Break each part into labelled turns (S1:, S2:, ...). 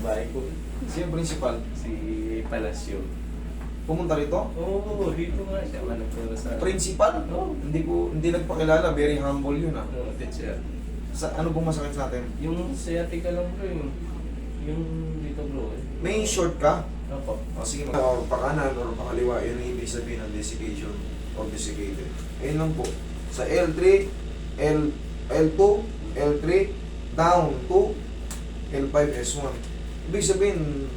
S1: bahay ko.
S2: Sino principal?
S1: Si Palacio.
S2: Pumunta rito?
S1: Oo, dito nga siya. Managpura sa...
S2: Principal?
S1: Oo.
S2: Hindi nagpakilala, very humble yun ah.
S1: Oo, teacher.
S2: Sa, ano pong masakit sa atin?
S1: Yung sciatica lang bro, yung dito bro.
S2: May short ka?
S1: Opo.
S2: O sige, or pakanan or pakaliwa, yun ang ibig sabihin ng desiccation or desiccated. Ayun lang po. Sa L3, L2, L3, down to L5, S1. Ibig sabihin,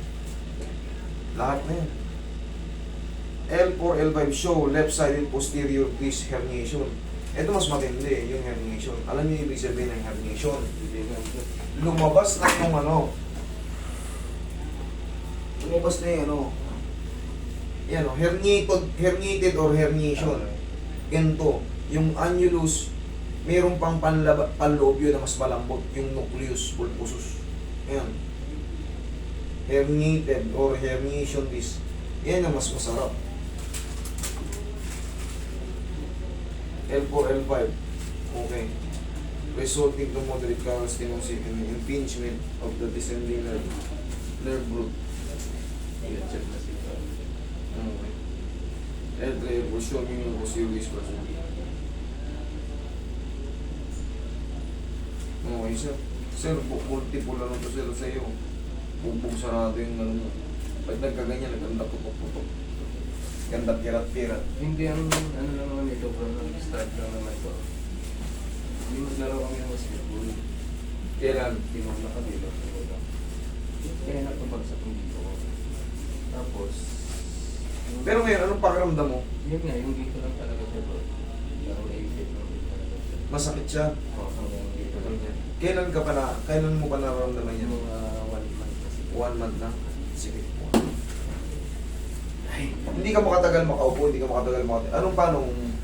S2: lahat na yan. L4, L5 show left-sided posterior disc herniation. Ito mas matindi, yung herniation. Alam niyo ibig sabihin ng herniation?
S1: Hindi nga bro.
S2: Lumabas na yung ano. Lumabas na yung ano. Yan o, herniated or herniation. Ganito, yung annulus, mayroon pang panloob yun na mas malambot, yung nucleus pulposus. Ayan. Herniated or herniation disc. Yan ang mas masarap. L4, L5. Okay. Resulting to moderate calcinosis and impingement of the descending nerve root.
S1: I-check na siya.
S2: Okay. L3, L4, show me yung posterior disc person. Okay, sir. Sir, multiple ano to sir sa iyo. Bugbog sarado yung ano mo. Pag nagkaganyan, nagkanda-putok-putok. Ganda pirat-pirat.
S1: Hindi ang ano lang naman ito bro, start lang naman ito. Hindi maglaro kami ng basketball.
S2: Kailan?
S1: Tinong kami lang. Kaya napabagsak yung dito ko. Tapos,
S2: Pero ngayon, anong pakiramdam mo?
S1: yun nga, yung dito lang talaga siya bro. Parang naipit lang dito talaga siya.
S2: Masakit siya.
S1: Oo, hanggang dito lang siya.
S2: Kailan mo pa nararamdaman yan?
S1: Yung 1 month kasi.
S2: 1 month na? Sige. Ay, hindi ka makatagal makaupo, hindi ka makatagal makatagal. Anong paano?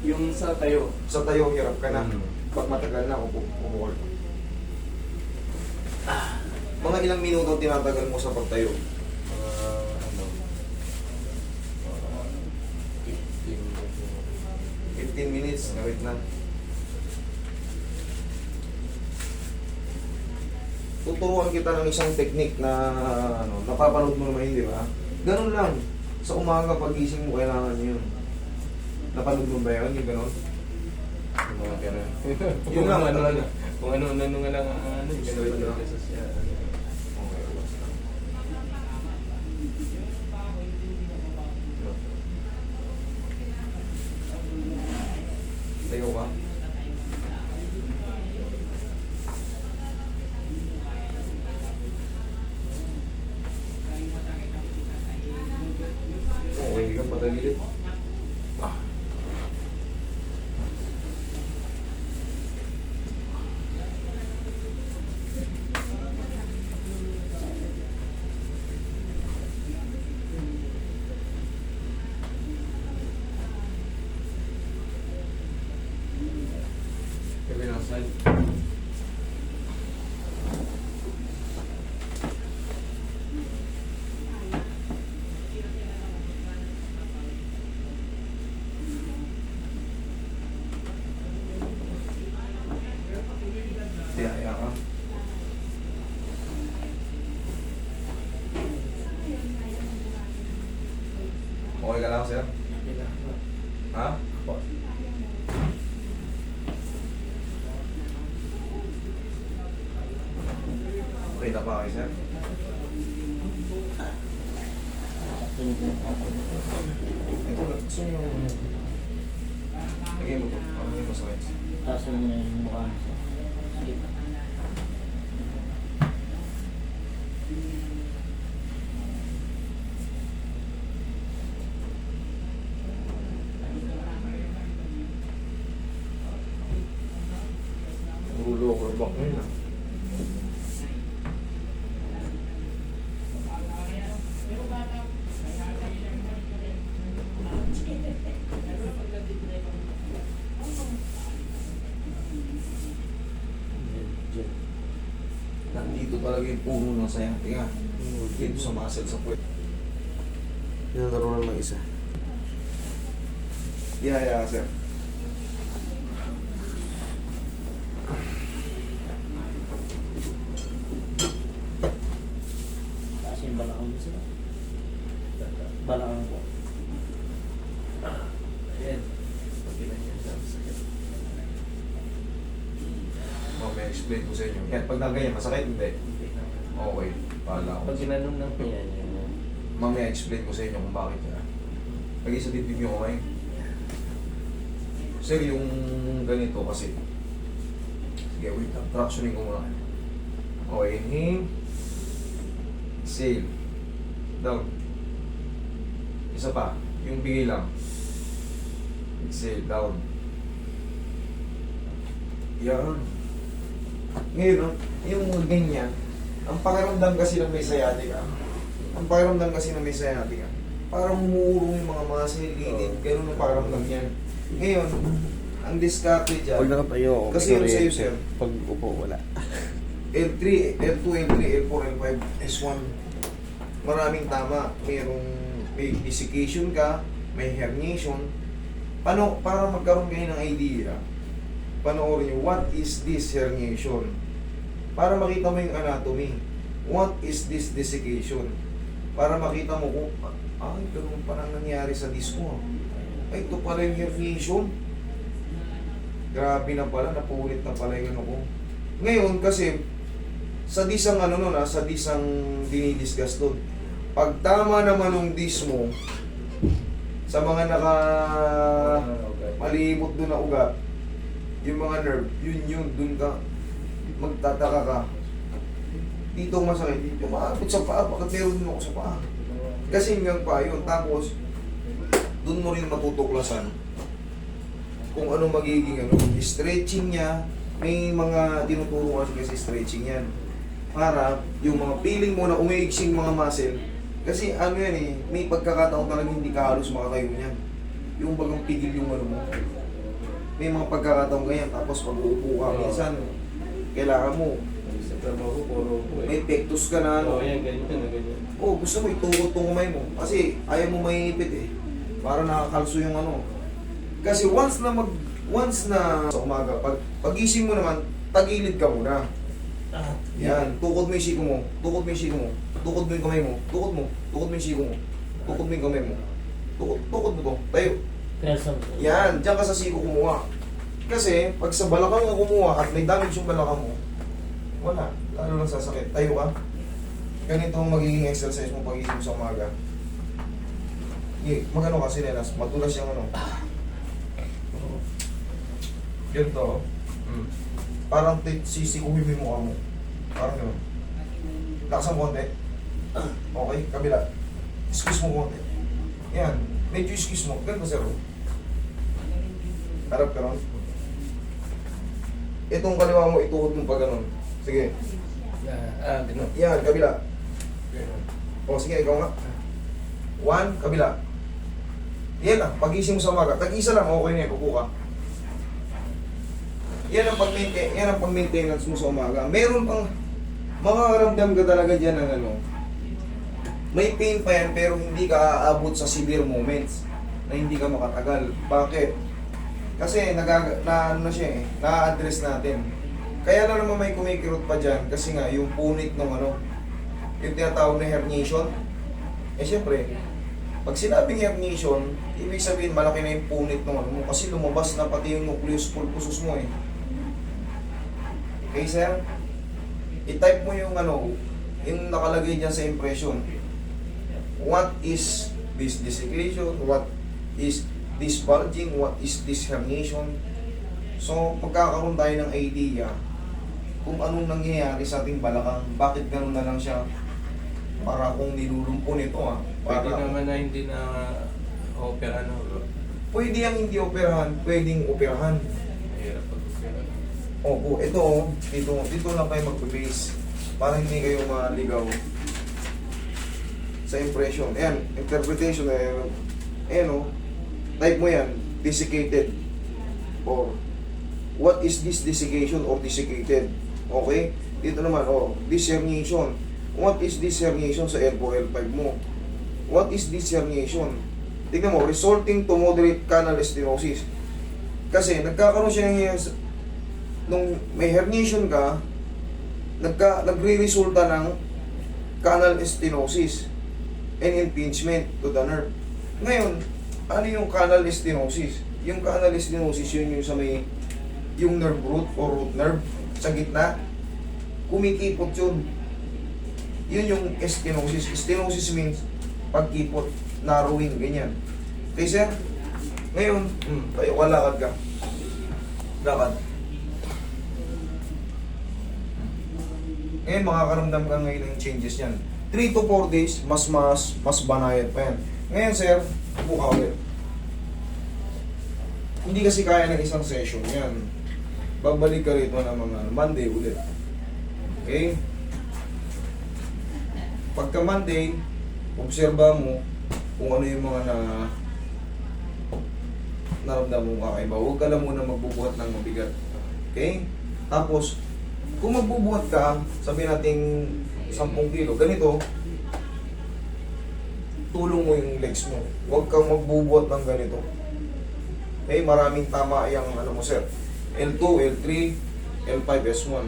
S1: Yung sa tayo.
S2: Sa tayo, hirap ka na.
S1: Mm.
S2: Pag matagal na, umuwal ka. Mga ilang minuto tinatagal mo sa pagtayo?
S1: Ano?
S2: 15 minutes, wait na. Tuturuan kita ng isang technique na ano, napapanood mo naman yun, di ba? Ganun lang. Sa umaga pagising mo, kailangan yun. Napanood mo ba yun? Yung ganun?
S1: Yung mga ganun.
S2: Yun lang,
S1: ano,
S2: ano.
S1: kung ano nga lang ano, yung
S2: Straight
S1: ganun
S2: lang.
S1: lang kasi siya.
S2: Okay, relax lang. Tayo ka. Okay, hindi ka patagilid. Ah. Kabilang side. Tiyaya ka. Okay ka lang, sir? Ha? Okay na ba kayo, sir? Ito, gusto nyo yung... Lagay mo to. Ano yung masakit?
S3: Taas mo na yung mukha mo. Sige.
S2: Ulo ko bak ngayon ah. Nandito talaga yung puno ng sciatica. Dito sa muscle sa puwet. Pinanaroon ng isa. Yeah, sir.
S3: Balakang po.
S1: Ayan. Pag ginanyan siya, sakit.
S2: Mamaya explain ko sa inyo. Yan, pag nagayan, masakit hindi.
S1: Hindi naman.
S2: Okay, pala ako.
S1: Pag ginanong lang po yan, yun.
S2: Mamaya explain ko sa inyo kung bakit yan. Lagi sa dibdib nyo kumain. Sir, yung ganito kasi. Sige, wait lang. Tractioning ko muna. Okay, inhale. Exhale. Down. Isa pa. Yung bigay lang. Exhale. Down. Yan. Ngayon, no, yung ganyan, ang pakiramdam kasi ng may sciatica, parang umuurong yung mga muscle, liit, ganun ang pakiramdam niyan. Ngayon, ang diskarte dyan,
S4: Pag nakatayo ako,
S2: kasi yung sa'yo, sir,
S4: Pag upo, wala.
S2: L3, L2, L3, L4, L5, S1, maraming tama. May desiccation ka, may herniation. Paano, para magkaroon kayo ng idea, panoorin nyo, what is this herniation? Para makita mo yung anatomy. What is this desiccation? Para makita mo kung, ay, ganun parang nangyari sa disc mo. Ay, ito pala yung herniation. Grabe na pala, napulit na pala yung ano ko. Ngayon, kasi, sa disang ano nun sa disang dinidiscuss doon, pag tama naman ng disc mo, sa mga malibot doon na ugat, yung mga nerve, yun, doon ka, magtataka ka. Dito masakit, dito maabot sa paa, bakit meron din ako sa paa? Kasi hanggang pa yun, tapos, doon mo rin matutuklasan kung ano magiging stretching niya, may mga tinuturo kasi stretching yan. Para yung mga feeling mo na umiigsing mga muscle, kasi ano yan may pagkakataon talaga hindi ka halos makatayo niyan. Yung bagang pigil yung ano mo. May mga pagkakataon ganyan, tapos pag uupo ka, minsan, kailangan mo,
S1: Sa trabaho, puro po eh.
S2: may pectus ka na
S1: Oo, yan, ganyan na ganyan.
S2: gusto mo itukot tong kamay mo, kasi ayaw mo maiipit para nakakalso yung ano. Kasi once na sa umaga, pagising mo naman, tagilid ka muna. Yan, tukod mo yung siko mo, tukod mo yung kamay mo, tukod mo yung siko mo, tukod mo yung kamay mo, tukod mo to, tayo.
S3: Person po.
S2: Yan, diyan ka sa siko kumuha. Kasi, pag sa balakang ka kumuha at may damage yung balakang mo, wala, lalo lang sasakit. Tayo ka. Ganito ang magiging exercise mo pagising mo sa umaga. Magano kasi nelas, matulas yung ano. Ganito. Parang sisikuhin mo yung mukha mo. Parang gano'n. Lakasan mo konti. Okay, kabila. Squeeze mo konti. Yan. Medyo squeeze mo. Ganito, sir. Harap ka ron. Itong kaliwa mo, ituhod mo pa gano'n. Sige.
S1: Ganun.
S2: Yan, kabila.
S1: Ganun.
S2: O, sige, ikaw nga. 1, kabila. Yan lang, pagising mo sa umaga. Tag-isa lang, okay na yan, kuku ka. Yan ang pag-maintenance mo sa umaga. Meron pang, makakaramdam ka talaga dyan ng ano. May pain pa yan, pero hindi ka aabot sa severe moments na hindi ka makatagal. Bakit? Kasi ano na siya na-address natin. Kaya na naman may kumikirot pa dyan, kasi nga, yung punit ng ano, yung tinatawag na herniation. Siyempre, pag sinabing herniation, ibig sabihin malaki na yung punit ng ano mo, kasi lumabas na pati yung nucleus pulposus mo Okay, sir? I-type mo yung ano, yung nakalagay dyan sa impression. What is this desiccation? What is this bulging? What is this herniation? So, pagkakaroon tayo ng idea kung anong nangyayari sa ating balakang, bakit ganun na lang siya, para kung nilulumpo nito
S1: Pwede naman na hindi na opera bro.
S2: Pwede yung hindi operahan, pwedeng operahan.
S1: Mahirap pag-opera.
S2: Opo, dito lang kayo magbe-base para hindi kayo maligaw sa impression. Ayan, interpretation type mo yan, desiccated or what is this desiccation or desiccated. Okay? Dito naman, this herniation. What is this herniation sa L4, L5 mo? What is this herniation? Tignan mo, resulting to moderate canal stenosis. Kasi nagkakaroon siya ng nung may herniation ka, nagre-resulta ng canal stenosis. and impingement to the nerve. Ngayon, ano yung canal stenosis? Yung canal stenosis, yun yung sa may, yung nerve root or root nerve sa gitna, kumikipot yun. Yun yung stenosis. Stenosis means pagkipot, narrowing, ganyan. Okay, sir? Ngayon, tayo ka, lakad ka. Lakad. Ngayon, makakaramdam ka ngayon ng changes niyan. 3 to 4 days, mas banayad pa yan. Ngayon, sir, buka ulit. Hindi kasi kaya ng isang session yan. Babalik ka rito ng mga Monday ulit. Okay? Pagka Monday, obserba mo kung ano yung mga naramdaman mo kakaiba. Huwag ka lang muna magbubuhat ng mabigat. Okay? Tapos, kung magbubuhat ka, sabihin natin 10 kilo, ganito, tulong mo yung legs mo. Huwag kang magbubuhat ng ganito. Okay? Maraming tama yung ano mo, sir. L2, L3, L5, S1.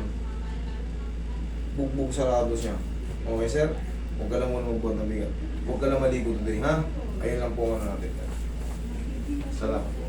S2: Bugbog sarado siya. Okay, sir? Huwag ka lang muna magbuhat ng bigat. Huwag ka lang maligo today, ha? Ayun lang po ang ano natin. Salamat po.